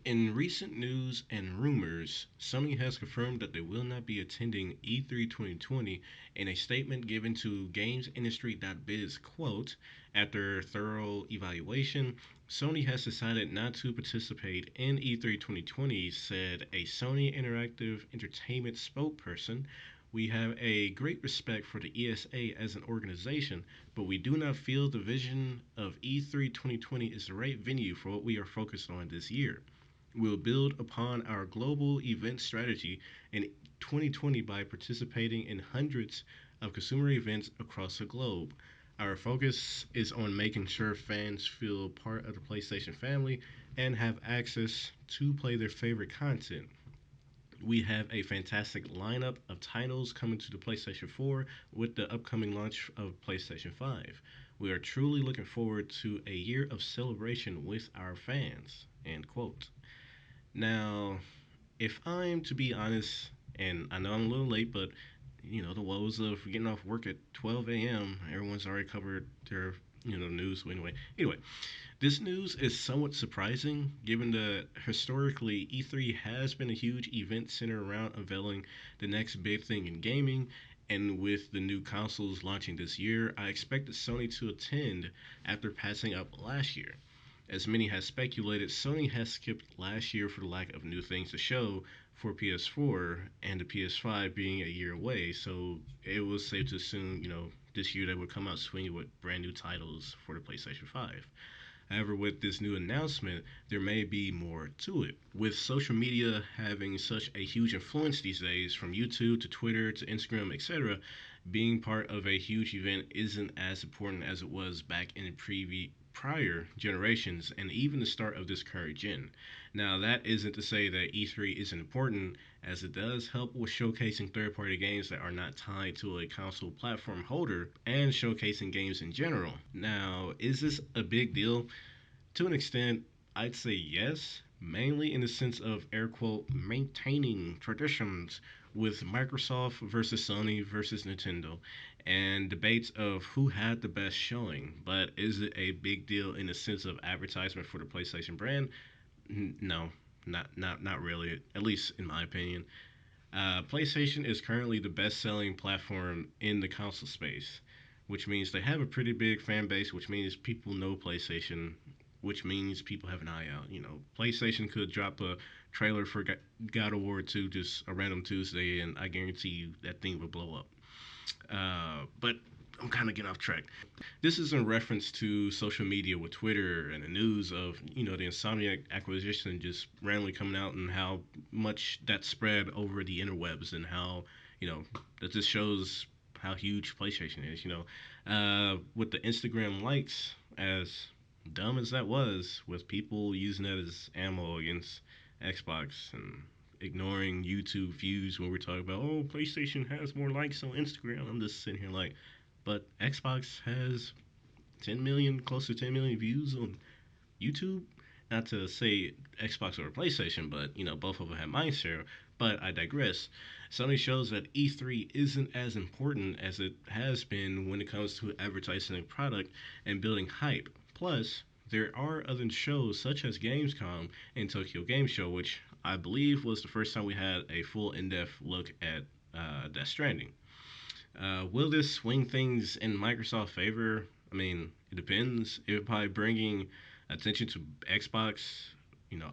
In recent news and rumors, Sony has confirmed that they will not be attending E3 2020 in a statement given to GamesIndustry.biz, quote, after thorough evaluation, Sony has decided not to participate in E3 2020, said a Sony Interactive Entertainment spokesperson. We have a great respect for the ESA as an organization, but we do not feel the vision of E3 2020 is the right venue for what we are focused on this year. We'll build upon our global event strategy in 2020 by participating in hundreds of consumer events across the globe. Our focus is on making sure fans feel part of the PlayStation family and have access to play their favorite content. We have a fantastic lineup of titles coming to the PlayStation 4 with the upcoming launch of PlayStation 5. We are truly looking forward to a year of celebration with our fans. End quote. Now, if I'm to be honest, and I know I'm a little late, but the woes of getting off work at 12 a.m. Everyone's already covered their news. Anyway, this news is somewhat surprising given that historically E3 has been a huge event centered around unveiling the next big thing in gaming. And with the new consoles launching this year, I expected Sony to attend after passing up last year. As many has speculated, Sony has skipped last year for the lack of new things to show for PS4 and the PS5 being a year away, so it was safe to assume, this year they would come out swinging with brand new titles for the PlayStation 5. However, with this new announcement, there may be more to it. With social media having such a huge influence these days, from YouTube to Twitter to Instagram, etc., being part of a huge event isn't as important as it was back in previous prior generations and even the start of this current gen. Now, that isn't to say that E3 isn't important, as it does help with showcasing third party games that are not tied to a console platform holder and showcasing games in general. Now, is this a big deal? To an extent, I'd say yes, mainly in the sense of air quote maintaining traditions with Microsoft versus Sony versus Nintendo and debates of who had the best showing. But is it a big deal in the sense of advertisement for the PlayStation brand? No, not really. At least in my opinion. PlayStation is currently the best-selling platform in the console space, which means they have a pretty big fan base, which means people know PlayStation, which means people have an eye out. PlayStation could drop a trailer for God of War 2 just a random Tuesday, and I guarantee you that thing would blow up. But I'm kind of getting off track. This is in reference to social media with Twitter and the news of, the Insomniac acquisition just randomly coming out and how much that spread over the interwebs and how, that just shows how huge PlayStation is, with the Instagram likes, as dumb as that was, with people using that as ammo against Xbox and ignoring YouTube views when we're talking about, oh, PlayStation has more likes on Instagram. I'm just sitting here like, but Xbox has 10 million, close to 10 million views on YouTube. Not to say Xbox or PlayStation, but both of them have mindshare. But I digress. Sony shows that E3 isn't as important as it has been when it comes to advertising a product and building hype. Plus, there are other shows such as Gamescom and Tokyo Game Show, which I believe was the first time we had a full in-depth look at Death Stranding. Will this swing things in Microsoft's favor? I mean, it depends. If by bringing attention to Xbox,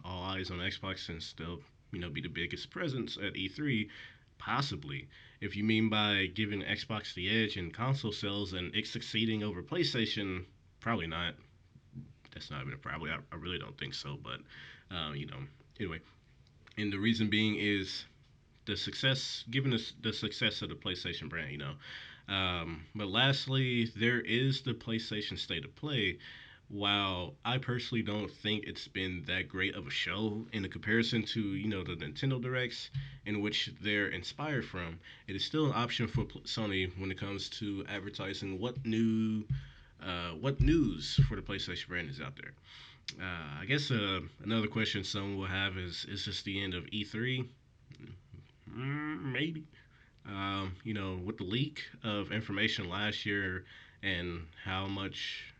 all eyes on Xbox and still, be the biggest presence at E3, possibly. If you mean by giving Xbox the edge in console sales and it succeeding over PlayStation, probably not. That's not even a probably. I really don't think so. But, anyway. And the reason being is the success, given the success of the PlayStation brand, But lastly, there is the PlayStation State of Play. While I personally don't think it's been that great of a show in the comparison to the Nintendo Directs, in which they're inspired from, it is still an option for Sony when it comes to advertising what news for the PlayStation brand is out there. I guess another question someone will have is this the end of E3? Maybe. With the leak of information last year and how much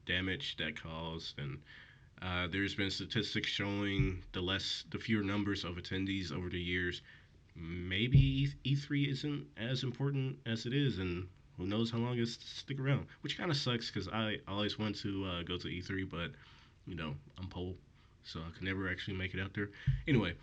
damage that caused, and There's been statistics showing the fewer numbers of attendees over the years, maybe E3 isn't as important as it is, and who knows how long it's stick around. Which kind of sucks because I always want to go to E3, but I'm poor, so I could never actually make it out there. Anyway,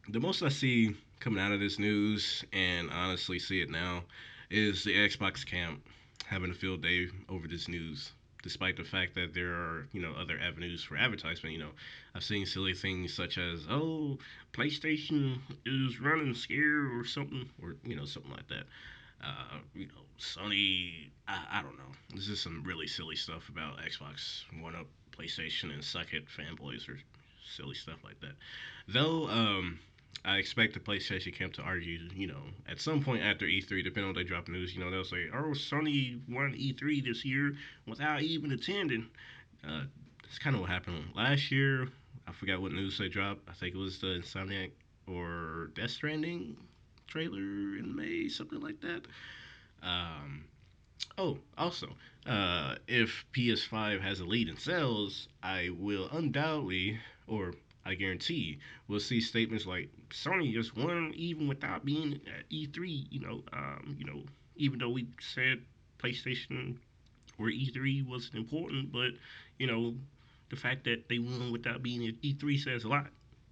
the most I see coming out of this news, and honestly see it now, is the Xbox camp having a field day over this news. Despite the fact that there are, other avenues for advertisement, I've seen silly things such as, oh, PlayStation is running scared or something, or something like that. Sony, I don't know. This is some really silly stuff about Xbox One Up, PlayStation, and suck it fanboys or silly stuff like that. Though, I expect the PlayStation camp to argue, at some point after E3, depending on when they drop news, they'll say, oh, Sony won E3 this year without even attending. That's kind of what happened last year. I forgot what news they dropped. I think it was the Insomniac or Death Stranding trailer in May, something like that. Um, oh, also, if PS5 has a lead in sales, I will undoubtedly, or I guarantee, we'll see statements like Sony just won even without being at E3. Even though we said PlayStation or E3 wasn't important, but you know, the fact that they won without being at E3 says a lot.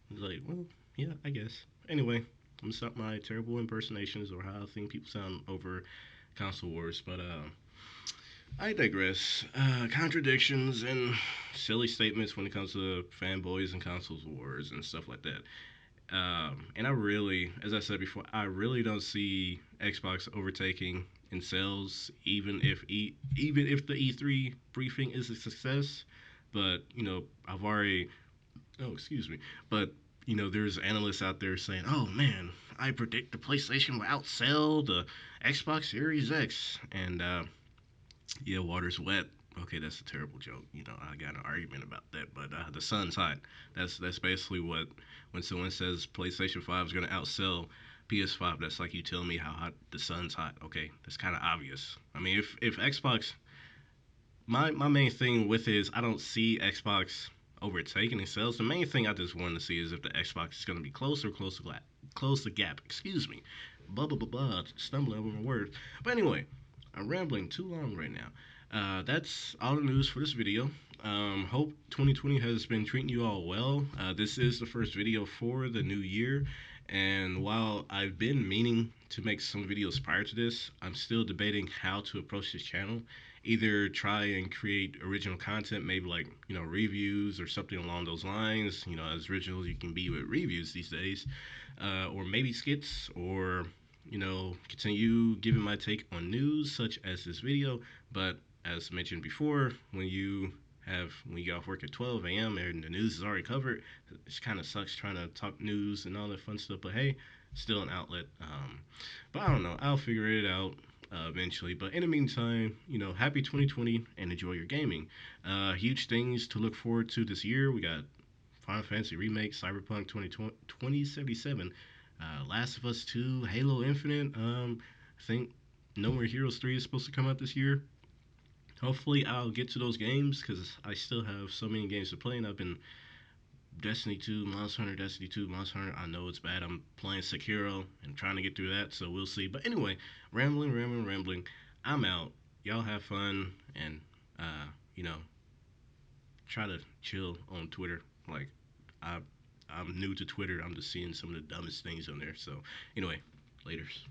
It's like, well, yeah, I guess. Anyway, I'm gonna stop my terrible impersonations or how I think people sound over console wars, but I digress. Contradictions and silly statements when it comes to fanboys and consoles wars and stuff like that. And I really, as I said before, I really don't see Xbox overtaking in sales, even if the E3 briefing is a success. But I've already, oh excuse me, but there's analysts out there saying, oh man, I predict the PlayStation will outsell the Xbox Series X, and yeah, water's wet. Okay, that's a terrible joke. I got an argument about that, but the sun's hot. That's basically what when someone says PlayStation 5 is gonna outsell PS5. That's like you tell me how hot the sun's hot. Okay, that's kind of obvious. I mean, if Xbox, my main thing with it is I don't see Xbox overtaking in sales. The main thing I just want to see is if the Xbox is gonna be close the gap. Excuse me, blah blah blah blah. Stumbling over my words. But anyway, I'm rambling too long right now. That's all the news for this video. Hope 2020 has been treating you all well. This is the first video for the new year. And while I've been meaning to make some videos prior to this, I'm still debating how to approach this channel. Either try and create original content, maybe like, reviews or something along those lines, as original as you can be with reviews these days, or maybe skits, or continue giving my take on news such as this video. But as mentioned before, when you get off work at 12 a.m. and the news is already covered, it kind of sucks trying to talk news and all that fun stuff. But hey, still an outlet. But I don't know. I'll figure it out eventually. But in the meantime, happy 2020 and enjoy your gaming. Huge things to look forward to this year. We got Final Fantasy Remake, Cyberpunk 2077, Last of Us 2, Halo Infinite. I think No More Heroes 3 is supposed to come out this year. Hopefully, I'll get to those games because I still have so many games to play, and I've been Destiny 2, Monster Hunter, Destiny 2, Monster Hunter. I know it's bad. I'm playing Sekiro and trying to get through that, so we'll see. But anyway, rambling. I'm out. Y'all have fun and, uh, you know, try to chill on Twitter. Like, I'm new to Twitter. I'm just seeing some of the dumbest things on there. So, anyway, laters.